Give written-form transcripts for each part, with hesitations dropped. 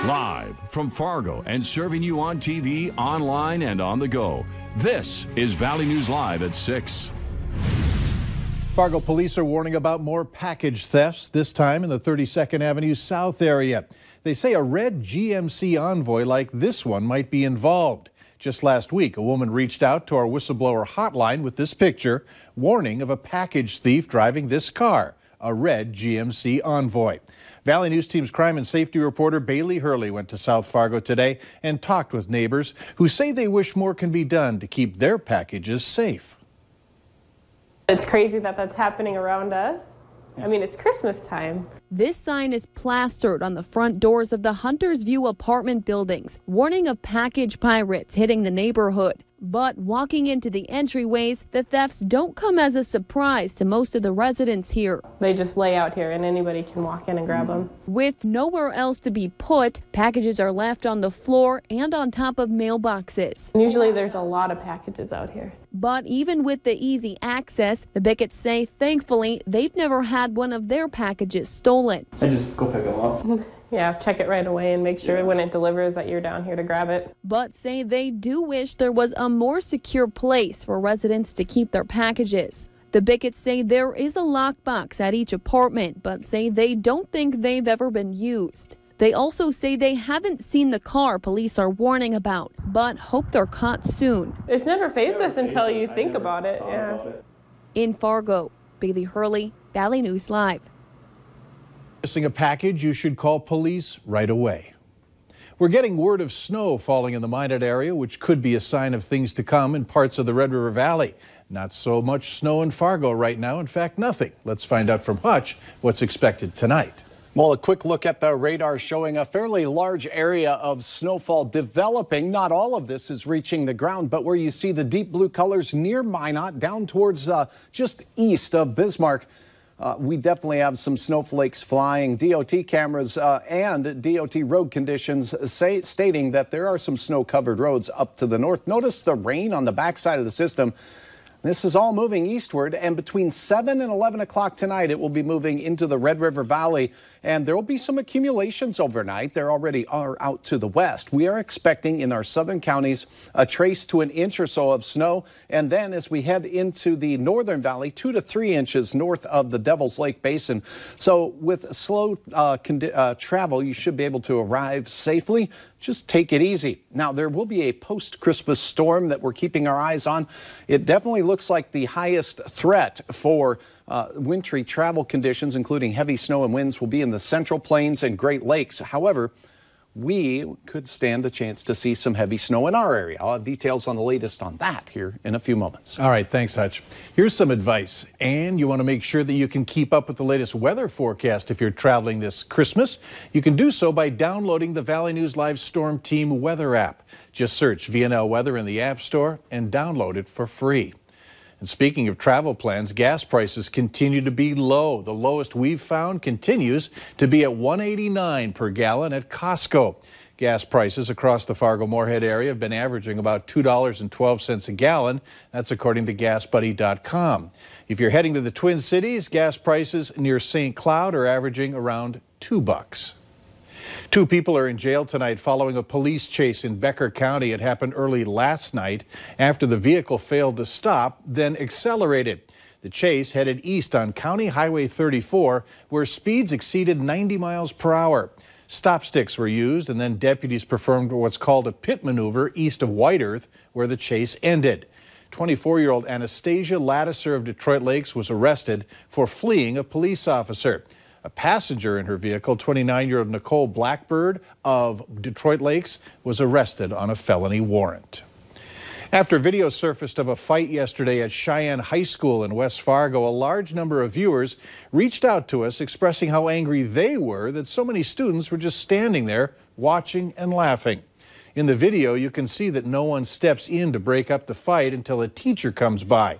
Live from Fargo and serving you on TV, online, and on the go. This is Valley News Live at 6. Fargo police are warning about more package thefts, this time in the 32nd Avenue South area. They say a red GMC Envoy like this one might be involved. Just last week, a woman reached out to our whistleblower hotline with this picture, warning of a package thief driving this car, a red GMC Envoy. Valley News Team's crime and safety reporter Bailey Hurley went to South Fargo today and talked with neighbors who say they wish more can be done to keep their packages safe. It's crazy that that's happening around us. I mean, it's Christmas time. This sign is plastered on the front doors of the Hunters View apartment buildings, warning of package pirates hitting the neighborhood. But walking into the entryways, the thefts don't come as a surprise to most of the residents here. They just lay out here and anybody can walk in and grab them. With nowhere else to be put, packages are left on the floor and on top of mailboxes. Usually there's a lot of packages out here. But even with the easy access, the Bicketts say thankfully they've never had one of their packages stolen. I just go pick them up. Yeah, check it right away and make sure when it delivers that you're down here to grab it. But say they do wish there was a more secure place for residents to keep their packages. The Bicketts say there is a lockbox at each apartment, but say they don't think they've ever been used. They also say they haven't seen the car police are warning about, but hope they're caught soon. It's never fazed us until you think about it. Yeah. In Fargo, Bailey Hurley, Valley News Live. Missing a package, you should call police right away. We're getting word of snow falling in the Minot area, which could be a sign of things to come in parts of the Red River Valley. Not so much snow in Fargo right now. In fact, nothing. Let's find out from Hutch what's expected tonight. Well, a quick look at the radar showing a fairly large area of snowfall developing. Not all of this is reaching the ground, but where you see the deep blue colors near Minot, down towards just east of Bismarck, we definitely have some snowflakes flying. DOT cameras and DOT road conditions stating that there are some snow-covered roads up to the north. Notice the rain on the backside of the system. This is all moving eastward, and between 7 and 11 o'clock tonight, it will be moving into the Red River Valley, and there will be some accumulations overnight. There already are out to the west. We are expecting in our southern counties a trace to an inch or so of snow, and then as we head into the northern valley, 2 to 3 inches north of the Devil's Lake Basin. So with slow travel, you should be able to arrive safely. Just take it easy. Now, there will be a post-Christmas storm that we're keeping our eyes on. It definitely looks like the highest threat for wintry travel conditions, including heavy snow and winds, will be in the Central Plains and Great Lakes. However, we could stand a chance to see some heavy snow in our area. I'll have details on the latest on that here in a few moments. All right, thanks, Hutch. Here's some advice. And you want to make sure that you can keep up with the latest weather forecast if you're traveling this Christmas. You can do so by downloading the Valley News Live Storm Team weather app. Just search VNL Weather in the App Store and download it for free. And speaking of travel plans, gas prices continue to be low. The lowest we've found continues to be at $1.89 per gallon at Costco. Gas prices across the Fargo-Moorhead area have been averaging about $2.12 a gallon. That's according to GasBuddy.com. If you're heading to the Twin Cities, gas prices near St. Cloud are averaging around $2. 2 people are in jail tonight following a police chase in Becker County. It happened early last night after the vehicle failed to stop, then accelerated. The chase headed east on County Highway 34, where speeds exceeded 90 miles per hour. Stop sticks were used, and then deputies performed what's called a pit maneuver east of White Earth, where the chase ended. 24-year-old Anastasia Lattiser of Detroit Lakes was arrested for fleeing a police officer. A passenger in her vehicle, 29-year-old Nicole Blackbird of Detroit Lakes, was arrested on a felony warrant. After video surfaced of a fight yesterday at Cheyenne High School in West Fargo, a large number of viewers reached out to us expressing how angry they were that so many students were just standing there watching and laughing. In the video, you can see that no one steps in to break up the fight until a teacher comes by.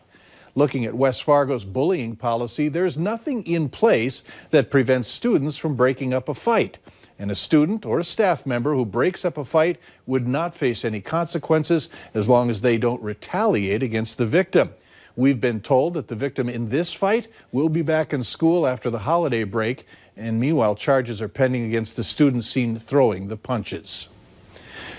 Looking at West Fargo's bullying policy, there's nothing in place that prevents students from breaking up a fight. And a student or a staff member who breaks up a fight would not face any consequences as long as they don't retaliate against the victim. We've been told that the victim in this fight will be back in school after the holiday break, And meanwhile, charges are pending against the student seen throwing the punches.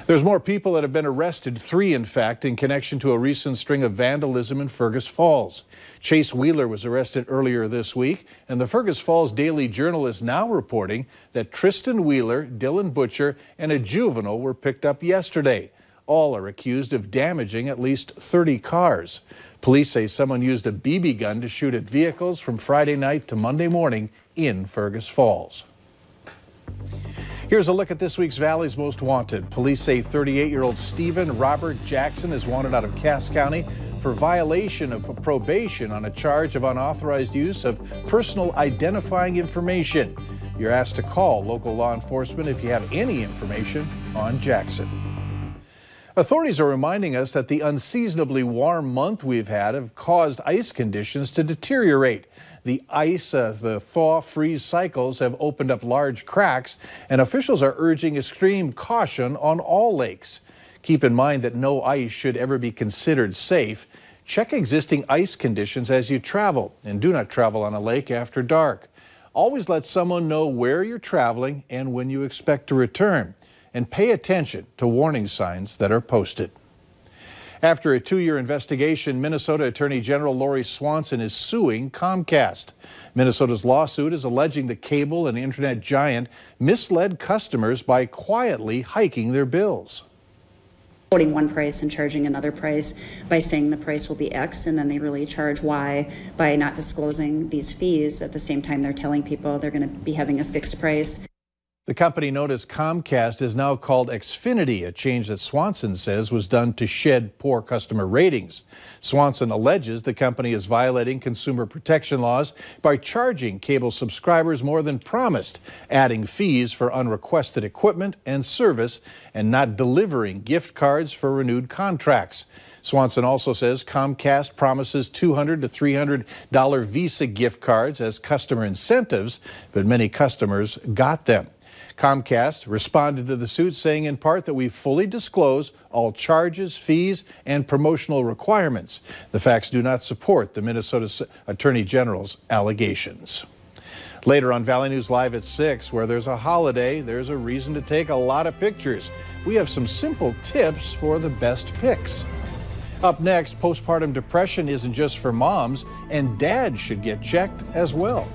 There's more people that have been arrested, 3 in fact, in connection to a recent string of vandalism in Fergus Falls. Chase Wheeler was arrested earlier this week, and the Fergus Falls Daily Journal is now reporting that Tristan Wheeler, Dylan Butcher, and a juvenile were picked up yesterday. All are accused of damaging at least 30 cars. Police say someone used a BB gun to shoot at vehicles from Friday night to Monday morning in Fergus Falls. Here's a look at this week's Valley's Most Wanted. Police say 38-year-old Stephen Robert Jackson is wanted out of Cass County for violation of probation on a charge of unauthorized use of personal identifying information. You're asked to call local law enforcement if you have any information on Jackson. Authorities are reminding us that the unseasonably warm month we've had have caused ice conditions to deteriorate. The ice, the thaw-freeze cycles have opened up large cracks, and officials are urging extreme caution on all lakes. Keep in mind that no ice should ever be considered safe. Check existing ice conditions as you travel, and do not travel on a lake after dark. Always let someone know where you're traveling and when you expect to return, and pay attention to warning signs that are posted. After a 2-year investigation, Minnesota Attorney General Lori Swanson is suing Comcast. Minnesota's lawsuit is alleging the cable and internet giant misled customers by quietly hiking their bills. Quoting one price and charging another price by saying the price will be X, and then they really charge Y by not disclosing these fees. At the same time, they're telling people they're going to be having a fixed price. The company known as Comcast is now called Xfinity, a change that Swanson says was done to shed poor customer ratings. Swanson alleges the company is violating consumer protection laws by charging cable subscribers more than promised, adding fees for unrequested equipment and service, and not delivering gift cards for renewed contracts. Swanson also says Comcast promises $200 to $300 Visa gift cards as customer incentives, but many customers got them. Comcast responded to the suit, saying in part that we fully disclose all charges, fees, and promotional requirements. The facts do not support the Minnesota Attorney General's allegations. Later on Valley News Live at 6, where there's a holiday, there's a reason to take a lot of pictures. We have some simple tips for the best pics. Up next, postpartum depression isn't just for moms, and dads should get checked as well.